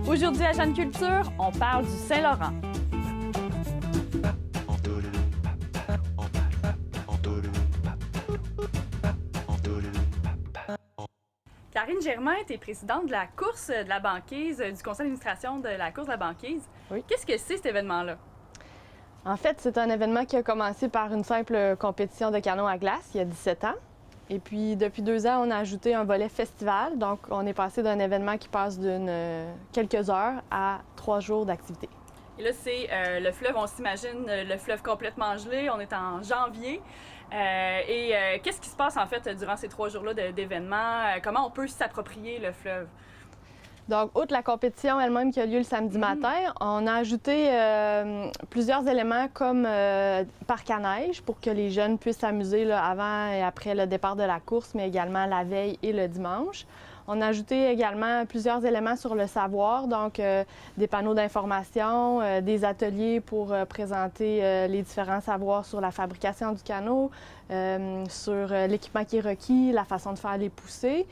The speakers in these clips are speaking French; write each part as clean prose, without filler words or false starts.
Aujourd'hui à Jeune Culture, on parle du Saint-Laurent. Karine Germain, tu es présidente de la course de la banquise, du conseil d'administration de la course de la banquise. Oui. Qu'est-ce que c'est cet événement-là? En fait, c'est un événement qui a commencé par une simple compétition de canot à glace il y a 17 ans. Et puis, depuis 2 ans, on a ajouté un volet festival. Donc, on est passé d'un événement qui passe d'une quelques heures à 3 jours d'activité. Et là, c'est le fleuve, on s'imagine le fleuve complètement gelé. On est en janvier. Qu'est-ce qui se passe en fait durant ces 3 jours-là d'événements? Comment on peut s'approprier le fleuve? Donc, outre la compétition elle-même qui a lieu le samedi matin, on a ajouté plusieurs éléments comme parc à neige pour que les jeunes puissent s'amuser là, avant et après le départ de la course, mais également la veille et le dimanche. On a ajouté également plusieurs éléments sur le savoir, donc des panneaux d'information, des ateliers pour présenter les différents savoirs sur la fabrication du canot, sur l'équipement qui est requis, la façon de faire les poussées.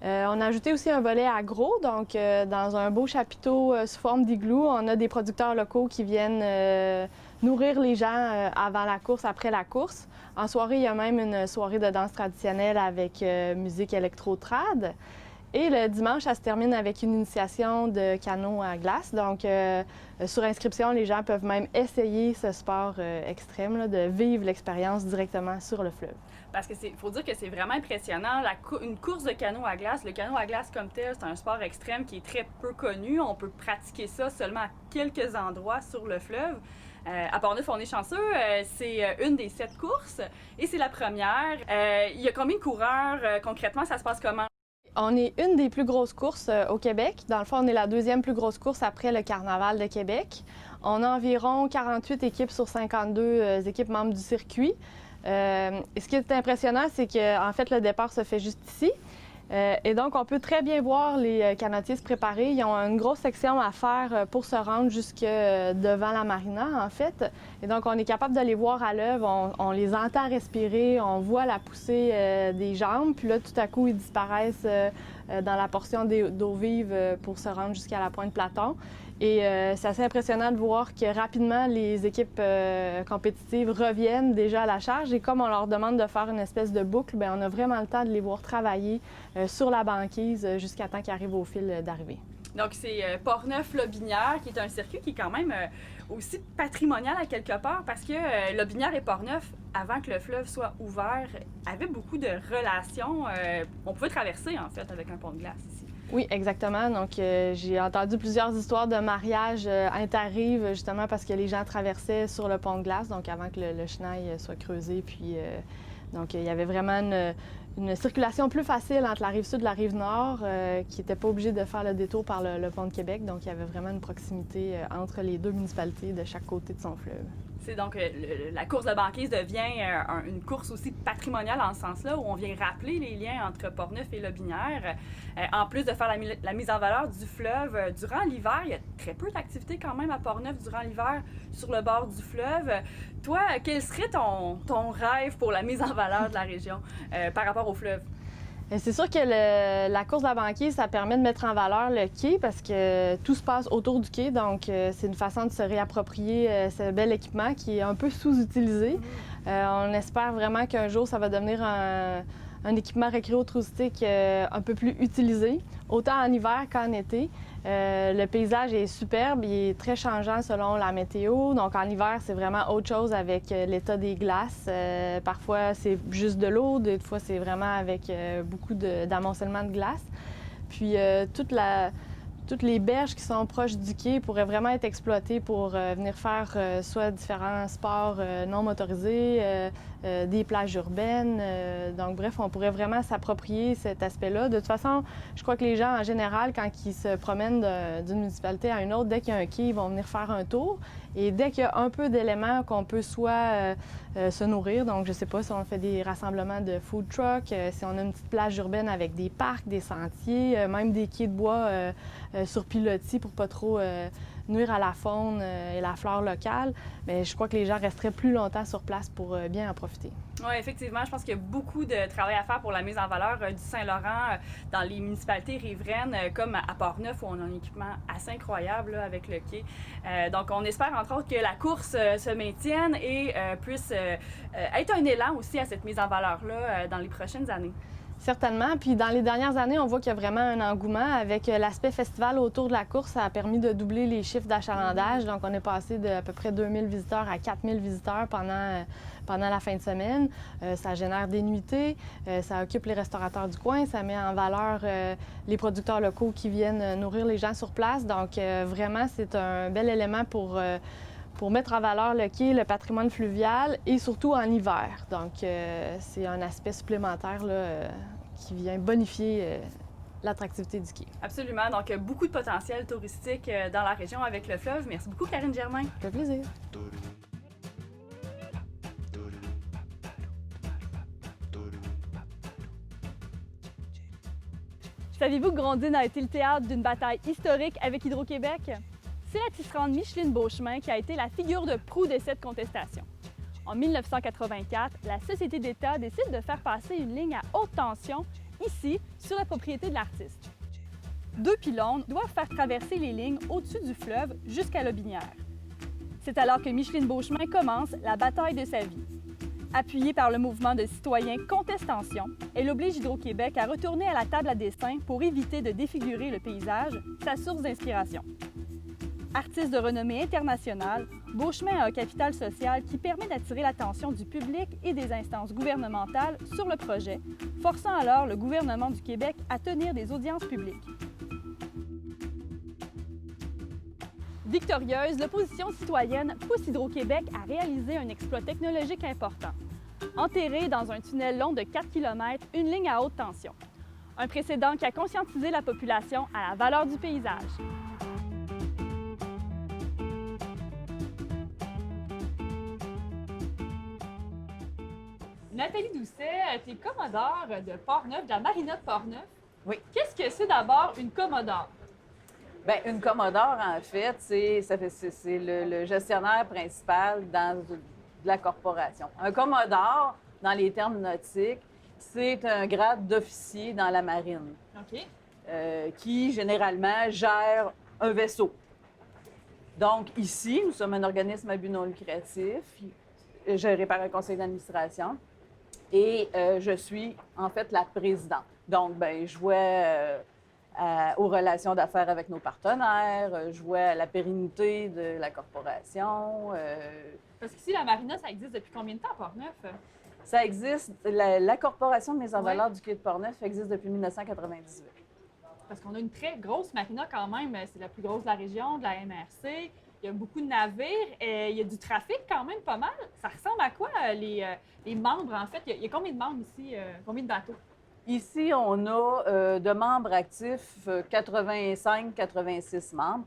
On a ajouté aussi un volet agro, donc dans un beau chapiteau sous forme d'igloo, on a des producteurs locaux qui viennent nourrir les gens avant la course, après la course. En soirée, il y a même une soirée de danse traditionnelle avec musique électro-trad. Et le dimanche, ça se termine avec une initiation de canot à glace. Donc, sur inscription, les gens peuvent même essayer ce sport extrême, là, de vivre l'expérience directement sur le fleuve. Parce que faut dire que c'est vraiment impressionnant. Une course de canot à glace, le canot à glace comme tel, c'est un sport extrême qui est très peu connu. On peut pratiquer ça seulement à quelques endroits sur le fleuve. À Port-Neuf, on est chanceux. C'est une des 7 courses et c'est la première. Il y a combien de coureurs? Concrètement, ça se passe comment? On est une des plus grosses courses au Québec. Dans le fond, on est la 2e plus grosse course après le Carnaval de Québec. On a environ 48 équipes sur 52 équipes membres du circuit. Et ce qui est impressionnant, c'est qu'en fait, le départ se fait juste ici. Et donc, on peut très bien voir les canotiers se préparer. Ils ont une grosse section à faire pour se rendre jusque devant la marina, en fait. Et donc, on est capable de les voir à l'œuvre. On les entend respirer, on voit la poussée des jambes. Puis là, tout à coup, ils disparaissent dans la portion d'eau vive pour se rendre jusqu'à la pointe Platon. Et c'est assez impressionnant de voir que rapidement, les équipes compétitives reviennent déjà à la charge. Et comme on leur demande de faire une espèce de boucle, bien, on a vraiment le temps de les voir travailler sur la banquise jusqu'à temps qu'ils arrivent au fil d'arrivée. Donc, c'est Port-Neuf-Lobinière, qui est un circuit qui est quand même aussi patrimonial à quelque part, parce que Lobinière et Port-Neuf, avant que le fleuve soit ouvert, avaient beaucoup de relations. On pouvait traverser, en fait, avec un pont de glace ici. Oui, exactement. Donc, j'ai entendu plusieurs histoires de mariage interrives, justement parce que les gens traversaient sur le pont de glace, donc avant que le chenal soit creusé. Puis, donc, il y avait vraiment une circulation plus facile entre la rive sud et la rive nord, qui n'était pas obligée de faire le détour par le pont de Québec. Donc, il y avait vraiment une proximité entre les 2 municipalités de chaque côté de son fleuve. C'est donc la course de banquise devient une course aussi patrimoniale en ce sens-là, où on vient rappeler les liens entre Port-Neuf et Lobinière. En plus de faire la mise en valeur du fleuve durant l'hiver, il y a très peu d'activités quand même à Port-Neuf durant l'hiver sur le bord du fleuve. Toi, quel serait ton rêve pour la mise en valeur de la région par rapport au fleuve? C'est sûr que la course de la banquise, ça permet de mettre en valeur le quai parce que tout se passe autour du quai. Donc, c'est une façon de se réapproprier ce bel équipement qui est un peu sous-utilisé. On espère vraiment qu'un jour, ça va devenir un équipement récréo-touristique un peu plus utilisé, autant en hiver qu'en été. Le paysage est superbe, il est très changeant selon la météo. Donc, en hiver, c'est vraiment autre chose avec l'état des glaces. Parfois, c'est juste de l'eau, des fois, c'est vraiment avec beaucoup d'amoncellement de glace. Puis, toutes les berges qui sont proches du quai pourraient vraiment être exploitées pour venir faire soit différents sports non motorisés, des plages urbaines. Donc bref, on pourrait vraiment s'approprier cet aspect-là. De toute façon, je crois que les gens en général, quand ils se promènent d'une municipalité à une autre, dès qu'il y a un quai, ils vont venir faire un tour. Et dès qu'il y a un peu d'éléments qu'on peut soit se nourrir, donc je sais pas si on fait des rassemblements de food truck, si on a une petite plage urbaine avec des parcs, des sentiers, même des quais de bois sur pilotis pour pas trop nuire à la faune et la flore locale, mais je crois que les gens resteraient plus longtemps sur place pour bien en profiter. Oui, effectivement, je pense qu'il y a beaucoup de travail à faire pour la mise en valeur du Saint-Laurent dans les municipalités riveraines, comme à Port-Neuf, où on a un équipement assez incroyable là, avec le quai. Donc, on espère, entre autres, que la course se maintienne et puisse être un élan aussi à cette mise en valeur-là dans les prochaines années. Certainement. Puis dans les dernières années, on voit qu'il y a vraiment un engouement. Avec l'aspect festival autour de la course, ça a permis de doubler les chiffres d'achalandage. Donc, on est passé de à peu près 2000 visiteurs à 4000 visiteurs pendant la fin de semaine. Ça génère des nuitées, ça occupe les restaurateurs du coin, ça met en valeur les producteurs locaux qui viennent nourrir les gens sur place. Donc, vraiment, c'est un bel élément pour mettre en valeur le quai, le patrimoine fluvial et surtout en hiver. Donc, c'est un aspect supplémentaire là, qui vient bonifier l'attractivité du quai. Absolument. Donc, beaucoup de potentiel touristique dans la région avec le fleuve. Merci beaucoup, Karine Germain. Ça fait plaisir. Saviez-vous que Grondines a été le théâtre d'une bataille historique avec Hydro-Québec? C'est la tisserande Micheline Beauchemin qui a été la figure de proue de cette contestation. En 1984, la Société d'État décide de faire passer une ligne à haute tension, ici, sur la propriété de l'artiste. 2 pylônes doivent faire traverser les lignes au-dessus du fleuve jusqu'à Lobinière. C'est alors que Micheline Beauchemin commence la bataille de sa vie. Appuyée par le mouvement de citoyens Contestention, elle oblige Hydro-Québec à retourner à la table à dessin pour éviter de défigurer le paysage, sa source d'inspiration. Artiste de renommée internationale, Beauchemin a un capital social qui permet d'attirer l'attention du public et des instances gouvernementales sur le projet, forçant alors le gouvernement du Québec à tenir des audiences publiques. Victorieuse, l'opposition citoyenne pousse Hydro-Québec à réaliser un exploit technologique important. Enterrer dans un tunnel long de 4 km une ligne à haute tension. Un précédent qui a conscientisé la population à la valeur du paysage. Nathalie Doucet, tu es commodore de Port-Neuf, de la marina de Port-Neuf. Oui. Qu'est-ce que c'est d'abord une commodore? Bien, une commodore, en fait, c'est le gestionnaire principal de la corporation. Un commodore, dans les termes nautiques, c'est un grade d'officier dans la marine OK. qui, généralement, gère un vaisseau. Donc, ici, nous sommes un organisme à but non lucratif, géré par un conseil d'administration, et je suis, en fait, la présidente. Donc, bien, je vois aux relations d'affaires avec nos partenaires, je vois à la pérennité de la corporation. Parce qu'ici, la marina, ça existe depuis combien de temps à Port-Neuf? Ça existe, la corporation de mise en Ouais. valeur du quai de Port-Neuf existe depuis 1998. Parce qu'on a une très grosse marina quand même. C'est la plus grosse de la région, de la MRC. Il y a beaucoup de navires. Il y a du trafic quand même pas mal. Ça ressemble à quoi, les membres, en fait? Il y a combien de membres ici? Combien de bateaux? Ici, on a de membres actifs 85-86 membres.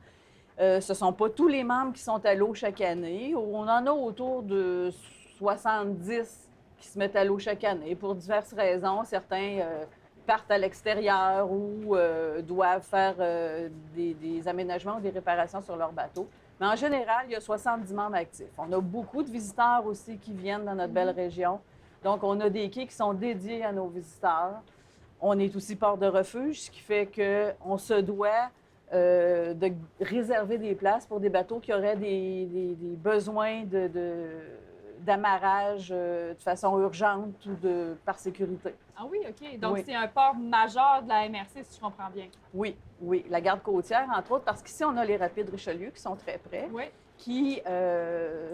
Ce ne sont pas tous les membres qui sont à l'eau chaque année. On en a autour de 70 qui se mettent à l'eau chaque année pour diverses raisons. Certains partent à l'extérieur ou doivent faire des aménagements ou des réparations sur leur bateau. Mais en général, il y a 70 membres actifs. On a beaucoup de visiteurs aussi qui viennent dans notre belle région. Donc, on a des quais qui sont dédiés à nos visiteurs. On est aussi port de refuge, ce qui fait qu'on se doit de réserver des places pour des bateaux qui auraient des besoins d'amarrage de façon urgente ou par sécurité. Ah oui, OK. Donc, Oui. c'est un port majeur de la MRC, si je comprends bien. Oui, oui. La garde côtière, entre autres, parce qu'ici, on a les rapides Richelieu qui sont très près, Oui. qui,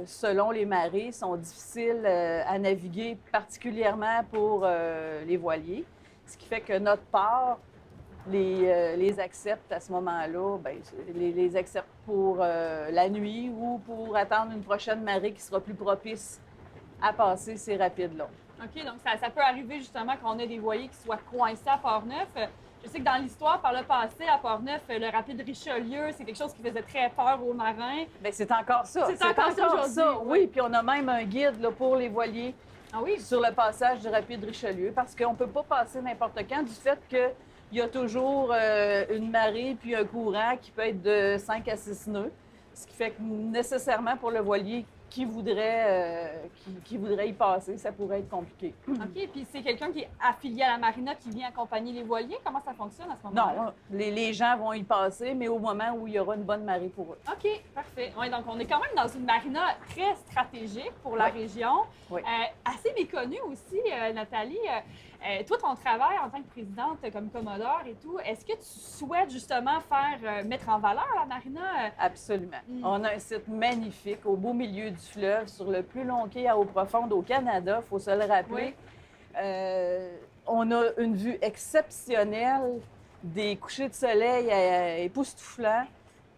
selon les marées, sont difficiles à naviguer, particulièrement pour les voiliers. Ce qui fait que notre port les acceptent à ce moment-là, bien, les acceptent pour la nuit ou pour attendre une prochaine marée qui sera plus propice à passer ces rapides-là. OK, donc ça peut arriver justement qu'on ait des voiliers qui soient coincés à Port-Neuf. Je sais que dans l'histoire, par le passé, à Port-Neuf, le rapide Richelieu, c'est quelque chose qui faisait très peur aux marins. Bien, c'est encore ça. C'est encore ça aujourd'hui, oui. Puis on a même un guide là, pour les voiliers sur le passage du rapide Richelieu parce qu'on ne peut pas passer n'importe quand du fait qu'il y a toujours une marée puis un courant qui peut être de 5 à 6 nœuds. Ce qui fait que nécessairement pour le voilier qui voudrait y passer, ça pourrait être compliqué. OK, puis c'est quelqu'un qui est affilié à la marina qui vient accompagner les voiliers? Comment ça fonctionne à ce moment-là? Non, les gens vont y passer, mais au moment où il y aura une bonne marée pour eux. OK, parfait. Oui, donc on est quand même dans une marina très stratégique pour la région. Oui. Assez méconnue aussi, Nathalie. Toi, ton travail en tant que présidente comme commodore et tout, est-ce que tu souhaites justement mettre en valeur la marina? Absolument. On a un site magnifique au beau milieu du fleuve, sur le plus long quai à eau profonde au Canada, il faut se le rappeler. On a une vue exceptionnelle des couchers de soleil époustouflants.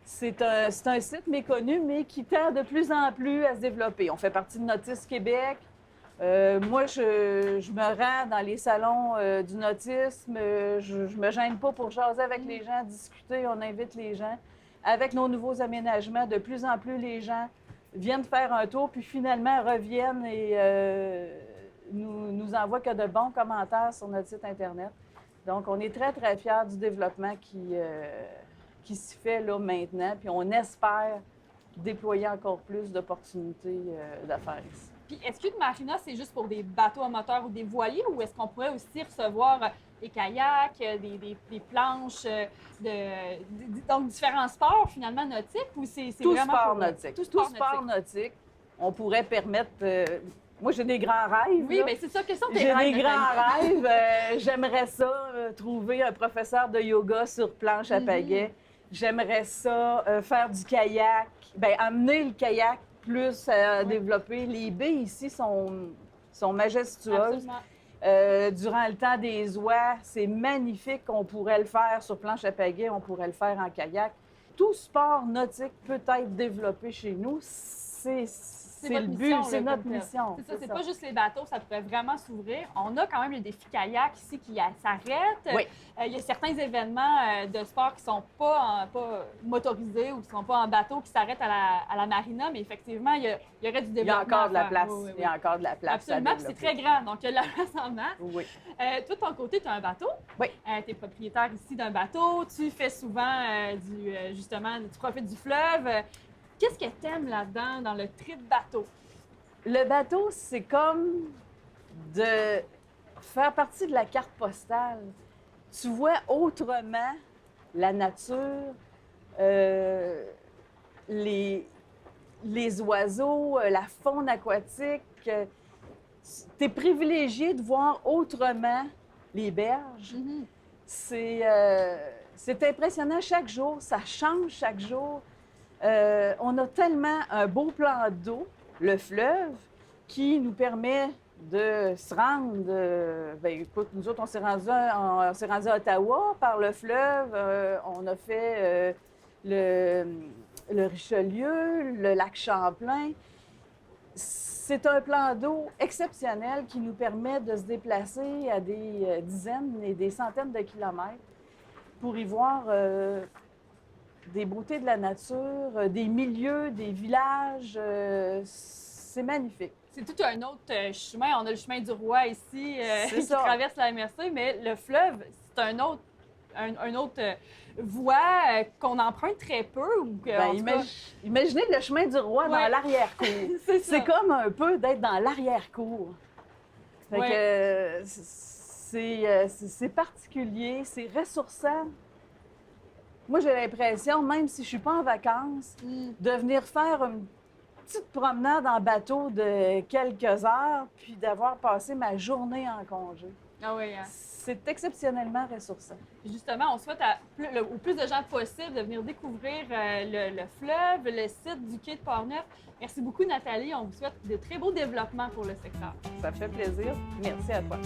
C'est un site méconnu, mais qui tend de plus en plus à se développer. On fait partie de Nautisme Québec. Moi, je me rends dans les salons du nautisme. Je me gêne pas pour jaser avec les gens, discuter. On invite les gens. Avec nos nouveaux aménagements, de plus en plus, les gens viennent faire un tour, puis finalement reviennent et nous envoient que de bons commentaires sur notre site Internet. Donc, on est très, très fiers du développement qui se fait là maintenant. Puis on espère déployer encore plus d'opportunités d'affaires ici. Puis est-ce qu'une marina, c'est juste pour des bateaux à moteur ou des voiliers, ou est-ce qu'on pourrait aussi recevoir des kayaks, des planches, donc différents sports finalement nautiques, ou c'est tout vraiment sport pour... nautique. Tout Tout sport sport nautique. On pourrait permettre... moi, j'ai des grands rêves. Oui, là. bien c'est ça, quels sont tes J'ai rêves, des grands Nathalie? rêves. J'aimerais ça, trouver un professeur de yoga sur planche à pagaie. J'aimerais ça, faire du kayak. Bien, amener le kayak plus à développer. Les baies ici sont majestueuses. Absolument. Durant le temps des oies, c'est magnifique. On pourrait le faire sur planche à pagaie, on pourrait le faire en kayak. Tout sport nautique peut être développé chez nous. C'est le votre but, mission, c'est là, notre comme tel. mission. C'est ça, c'est pas juste les bateaux, ça pourrait vraiment s'ouvrir. On a quand même le défi kayak ici qui s'arrête. Oui. Il y a certains événements de sport qui sont pas motorisés ou qui sont pas en bateau qui s'arrêtent à la marina, mais effectivement, il y aurait du Il y a développement. encore de la à faire. place. Oui, oui, Il y a encore de la place. absolument, à puis c'est développer. très grand, donc il y a de la place en masse. Oui. Toi, de ton côté, tu as un bateau. Oui. Tu es propriétaire ici d'un bateau. Tu fais souvent justement, tu profites du fleuve. Qu'est-ce que tu aimes là-dedans, dans le trip bateau? Le bateau, c'est comme de faire partie de la carte postale. Tu vois autrement la nature, les oiseaux, la faune aquatique. Tu es privilégié de voir autrement les berges. C'est impressionnant chaque jour, ça change chaque jour. On a tellement un beau plan d'eau, le fleuve, qui nous permet de se rendre. Bien, écoute, nous autres, on s'est rendu à Ottawa par le fleuve. On a fait le Richelieu, le lac Champlain. C'est un plan d'eau exceptionnel qui nous permet de se déplacer à des dizaines et des centaines de kilomètres pour y voir des beautés de la nature, des milieux, des villages. C'est magnifique. C'est tout un autre chemin. On a le chemin du roi ici qui ça. traverse la MRC, mais le fleuve, c'est un autre voie qu'on emprunte très peu. Ou que, Ben, en tout cas, imaginez le chemin du roi dans Ouais. l'arrière-cour. c'est ça. C'est comme un peu d'être dans l'arrière-cour. Fait Ouais. que c'est particulier, c'est ressourçant. Moi, j'ai l'impression, même si je suis pas en vacances, de venir faire une petite promenade en bateau de quelques heures, puis d'avoir passé ma journée en congé. Ah oui, hein. C'est exceptionnellement ressourçant. Justement, on souhaite au plus de gens possible de venir découvrir le fleuve, le site du quai de Port-Neuf. Merci beaucoup, Nathalie. On vous souhaite de très beaux développements pour le secteur. Ça fait plaisir. Merci à toi.